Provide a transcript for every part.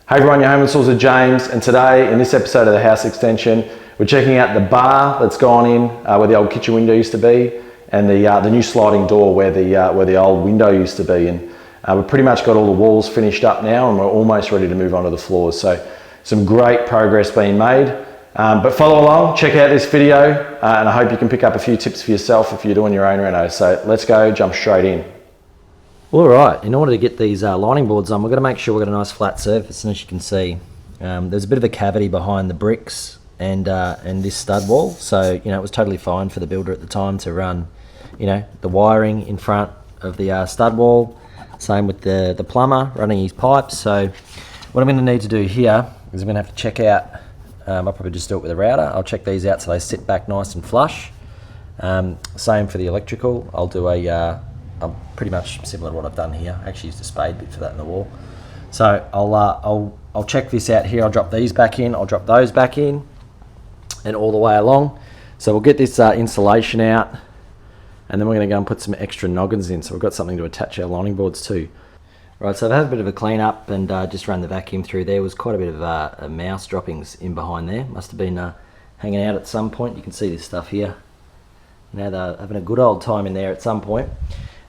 Hey everyone, your home installer James, and today in this episode of the house extension, we're checking out the bar that's gone in where the old kitchen window used to be, and the new sliding door where the old window used to be. And we've pretty much got all the walls finished up now, and we're almost ready to move on to the floors. So some great progress being made. But follow along, check out this video, and I hope you can pick up a few tips for yourself if you're doing your own reno. So let's go, jump straight in. All right, in order to get these lining boards on, we're going to make sure we've got a nice flat surface. And as you can see, there's a bit of a cavity behind the bricks and this stud wall. So, it was totally fine for the builder at the time to run, the wiring in front of the stud wall. Same with the plumber running his pipes. So what I'm going to need to do here is I'm going to have to check out, I'll probably just do it with a router. I'll check these out so they sit back nice and flush. Same for the electrical. I'll do pretty much similar to what I've done here. I actually used a spade bit for that in the wall. So I'll check this out here. I'll drop these back in, I'll drop those back in, and all the way along. So we'll get this insulation out, and then we're going to go and put some extra noggins in. So we've got something to attach our lining boards to. Right, so I've had a bit of a clean up and just ran the vacuum through. There was quite a bit of mouse droppings in behind there. Must have been hanging out at some point. You can see this stuff here. Now they're having a good old time in there at some point.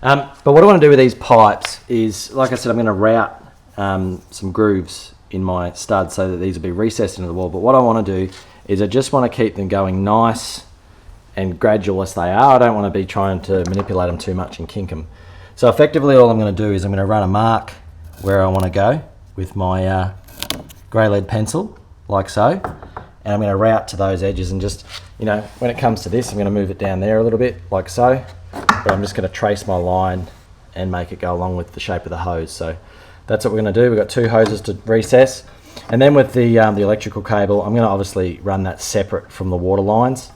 But what I want to do with these pipes is, like I said, I'm going to route some grooves in my stud so that these will be recessed into the wall. But what I want to do is I just want to keep them going nice and gradual as they are. I don't want to be trying to manipulate them too much and kink them. So effectively all I'm going to do is I'm going to run a mark where I want to go with my grey lead pencil, like so. And I'm going to route to those edges and just, when it comes to this, I'm going to move it down there a little bit, like so. But I'm just going to trace my line and make it go along with the shape of the hose. So that's what we're going to do. We've got two hoses to recess. And then with the electrical cable, I'm going to obviously run that separate from the water lines.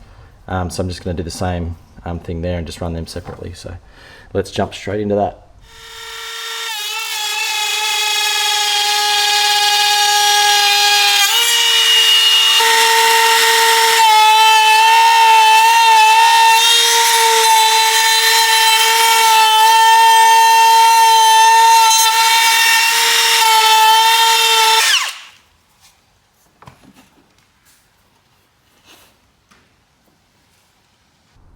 So I'm just going to do the same thing there and just run them separately. So let's jump straight into that.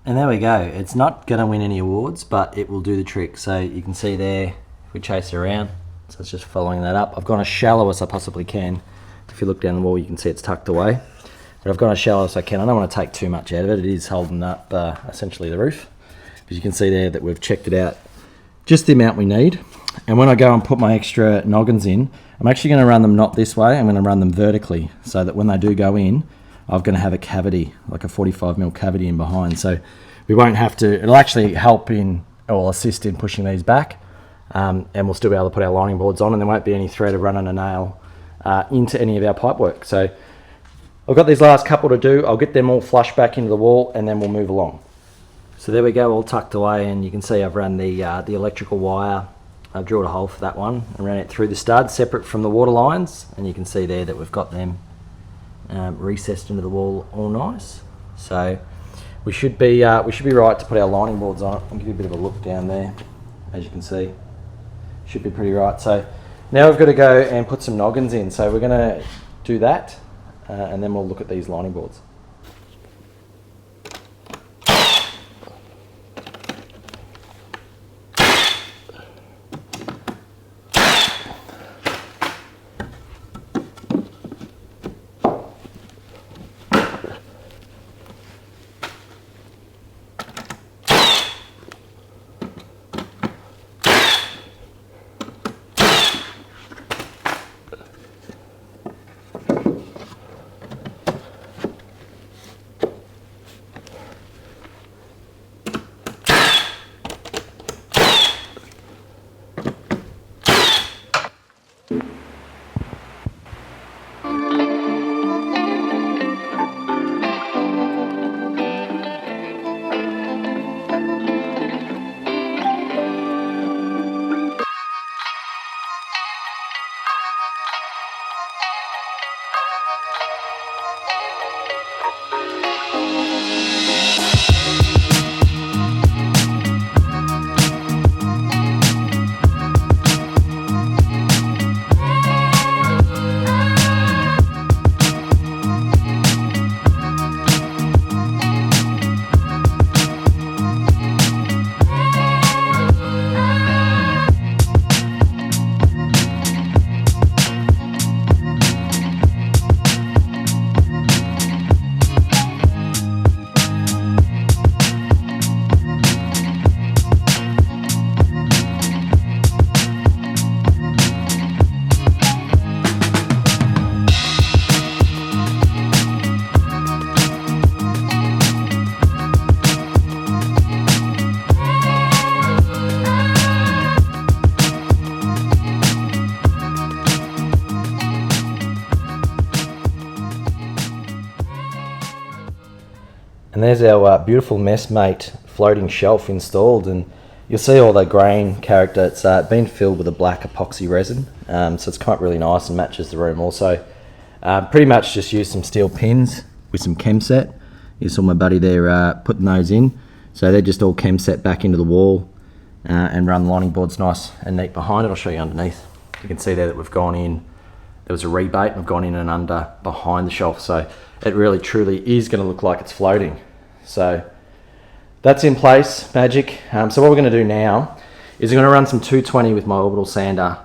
And there we go. It's not going to win any awards, but it will do the trick. So you can see there, if we chase it around, so it's just following that up. I've gone as shallow as I possibly can. If you look down the wall, you can see it's tucked away. But I've gone as shallow as I can. I don't want to take too much out of it. It is holding up essentially the roof. As you can see there that we've checked it out just the amount we need. And when I go and put my extra noggins in, I'm actually going to run them not this way. I'm going to run them vertically so that when they do go in, I'm going to have a cavity, like a 45mm cavity in behind. So we won't have to, it'll actually help in, or assist in pushing these back. And we'll still be able to put our lining boards on, and there won't be any threat of running a nail into any of our pipe work. So I've got these last couple to do. I'll get them all flush back into the wall, and then we'll move along. So there we go, all tucked away, and you can see I've run the electrical wire. I've drilled a hole for that one and ran it through the stud, separate from the water lines. And you can see there that we've got them recessed into the wall all nice. So we should be right to put our lining boards on. I'll give you a bit of a look down there. As you can see, should be pretty right. So now we've got to go and put some noggins in. So we're going to do that and then we'll look at these lining boards. And there's our beautiful messmate floating shelf installed, and you'll see all the grain character. It's been filled with a black epoxy resin, so it's quite really nice and matches the room also. Pretty much just used some steel pins with some chem set. You saw my buddy there putting those in. So they're just all chem set back into the wall and run the lining boards nice and neat behind it. I'll show you underneath. You can see there that we've gone in, there was a rebate, and we've gone in and under behind the shelf. So it really truly is going to look like it's floating. So that's in place, magic. So what we're going to do now is we're going to run some 220 with my orbital sander,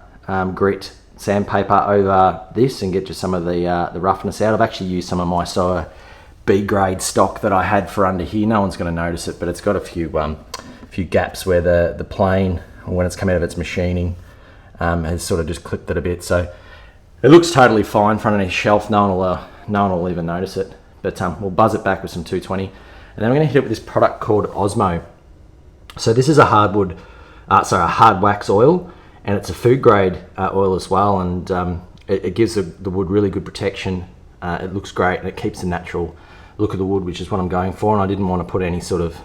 grit sandpaper over this and get just some of the roughness out. I've actually used some of my B grade stock that I had for under here. No one's going to notice it, but it's got a few gaps where the plane, when it's come out of its machining, has sort of just clipped it a bit. So it looks totally fine for underneath shelf. No one will even notice it. But we'll buzz it back with some 220, and then we're going to hit it with this product called Osmo. So this is a hard wax oil, and it's a food grade oil as well, and it gives the wood really good protection. It looks great, and it keeps the natural look of the wood, which is what I'm going for. And I didn't want to put any sort of,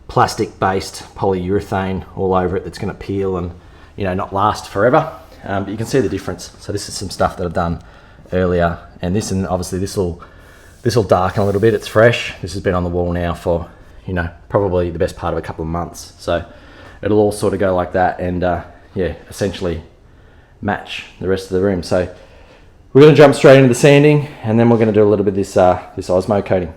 plastic based polyurethane all over it that's going to peel and, not last forever. But you can see the difference. So this is some stuff that I've done earlier, and obviously this will darken a little bit. It's fresh. This has been on the wall now for, probably the best part of a couple of months. So it'll all sort of go like that, and essentially match the rest of the room. So we're going to jump straight into the sanding, and then we're going to do a little bit of this Osmo coating.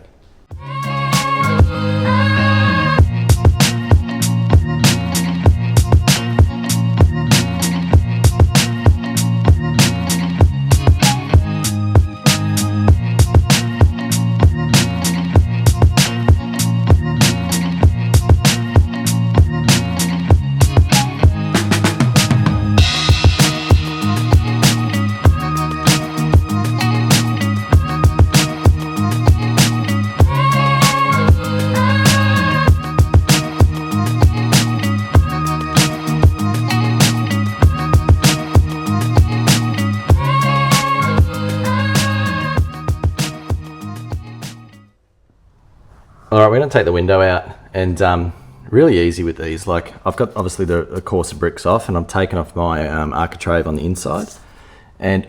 All right, we're going to take the window out, and really easy with these. Like, I've got obviously the coarser bricks off, and I'm taking off my architrave on the inside, and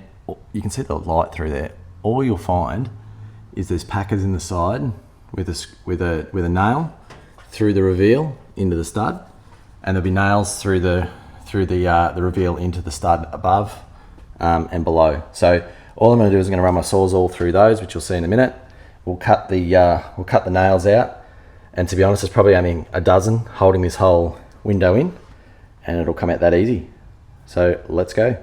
you can see the light through there. All you'll find is there's packers in the side with a nail through the reveal into the stud, and there'll be nails through the reveal into the stud above and below. So all I'm going to do is I'm going to run my sawzall through those, which you'll see in a minute. We'll cut the nails out, and to be honest, there's probably only a dozen holding this whole window in, and it'll come out that easy. So let's go.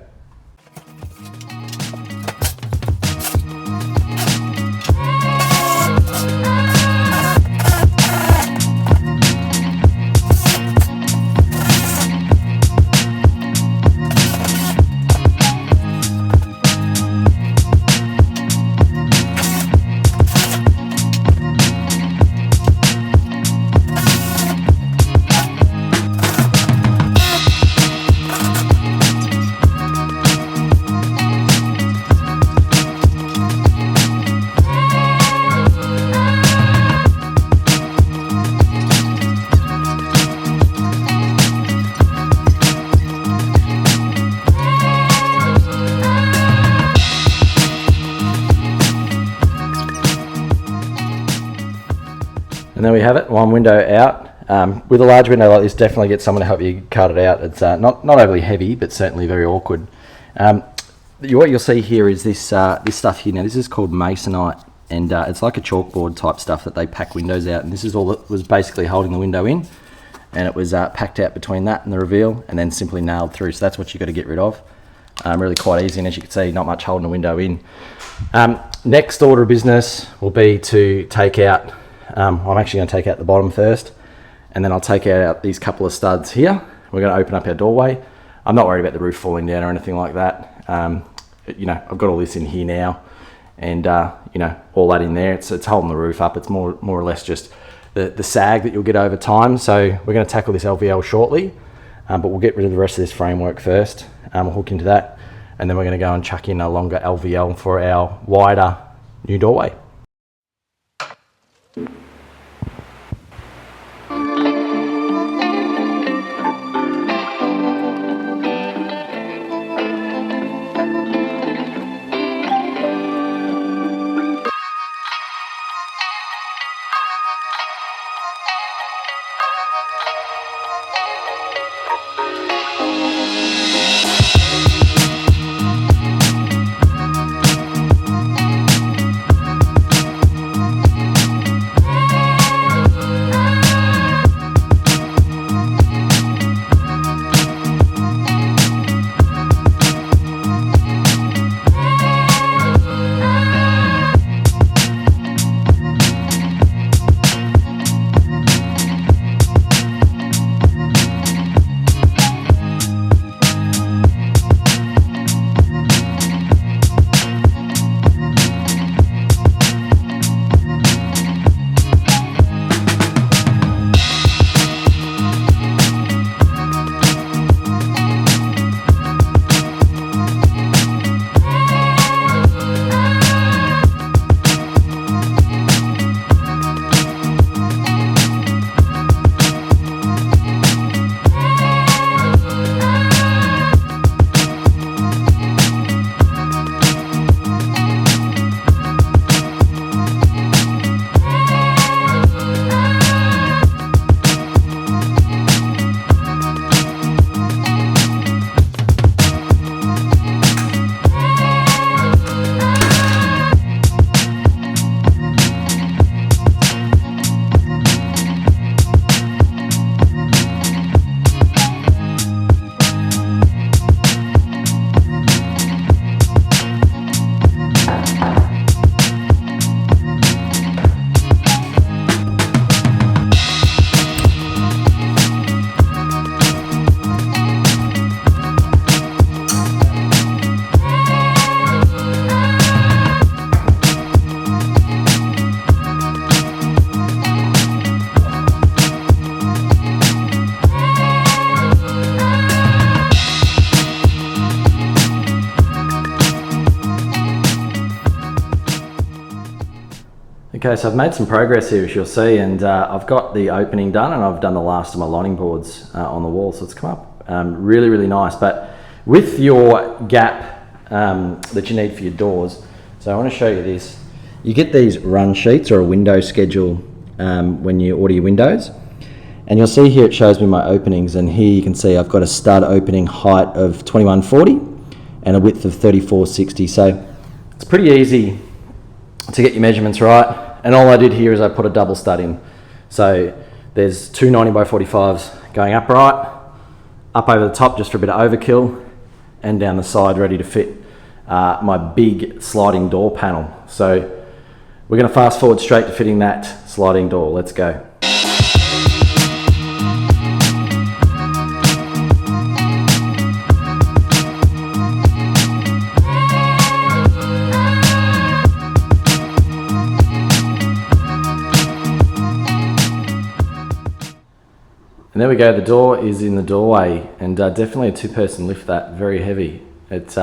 And there we have it, one window out. With a large window like this, definitely get someone to help you cut it out. It's not overly heavy, but certainly very awkward. What you'll see here is this stuff here. Now this is called masonite, and it's like a chalkboard type stuff that they pack windows out. And this is all that was basically holding the window in, and it was packed out between that and the reveal, and then simply nailed through. So that's what you've got to get rid of. Really quite easy, and as you can see, not much holding the window in. Next order of business will be to take out. I'm actually going to take out the bottom first, and then I'll take out these couple of studs here. We're going to open up our doorway. I'm not worried about the roof falling down or anything like that. I've got all this in here now, and all that in there. It's holding the roof up. It's more or less just the sag that you'll get over time. So we're going to tackle this LVL shortly, but we'll get rid of the rest of this framework first. We'll hook into that, and then we're going to go and chuck in a longer LVL for our wider new doorway. Okay, so I've made some progress here, as you'll see, and I've got the opening done, and I've done the last of my lining boards on the wall, so it's come up really, really nice. But with your gap that you need for your doors, so I want to show you this. You get these run sheets or a window schedule when you order your windows, and you'll see here it shows me my openings, and here you can see I've got a stud opening height of 2140 and a width of 3460. So it's pretty easy to get your measurements right, and all I did here is I put a double stud in. So there's two 90 by 45s going upright, up over the top just for a bit of overkill, and down the side ready to fit my big sliding door panel. So we're going to fast forward straight to fitting that sliding door. Let's go. And there we go, the door is in the doorway, and definitely a two-person lift, that, very heavy. It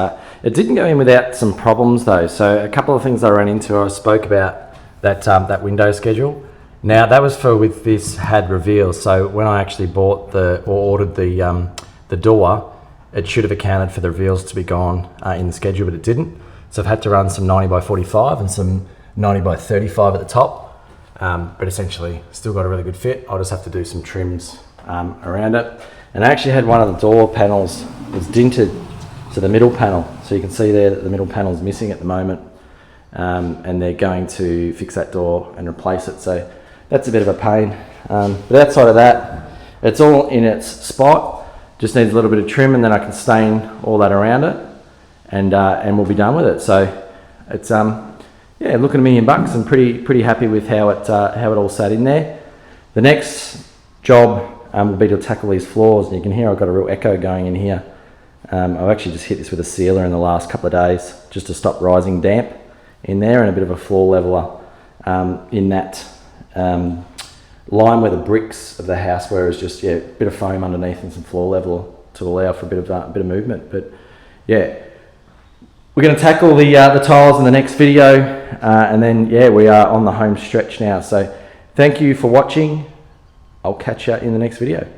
didn't go in without some problems though, so a couple of things I ran into. I spoke about that window schedule. Now that was for with this had reveals, so when I actually bought or ordered the door, it should have accounted for the reveals to be gone in the schedule, but it didn't. So I've had to run some 90 by 45 and some 90 by 35 at the top, but essentially still got a really good fit. I'll just have to do some trims around it. And I actually had one of the door panels was dinted to the middle panel, so you can see there that the middle panel is missing at the moment, and they're going to fix that door and replace it, so that's a bit of a pain. But outside of that, it's all in its spot, just needs a little bit of trim, and then I can stain all that around it, and we'll be done with it. So it's yeah, looking $1 million and pretty happy with how it all sat in there. The next job will be to tackle these floors, and you can hear I've got a real echo going in here. I've actually just hit this with a sealer in the last couple of days just to stop rising damp in there, and a bit of a floor leveler in that line where the bricks of the house were, is just a bit of foam underneath and some floor leveler to allow for a bit of movement. But yeah, we're going to tackle the tiles in the next video, and then yeah, we are on the home stretch now. So thank you for watching. I'll catch you in the next video.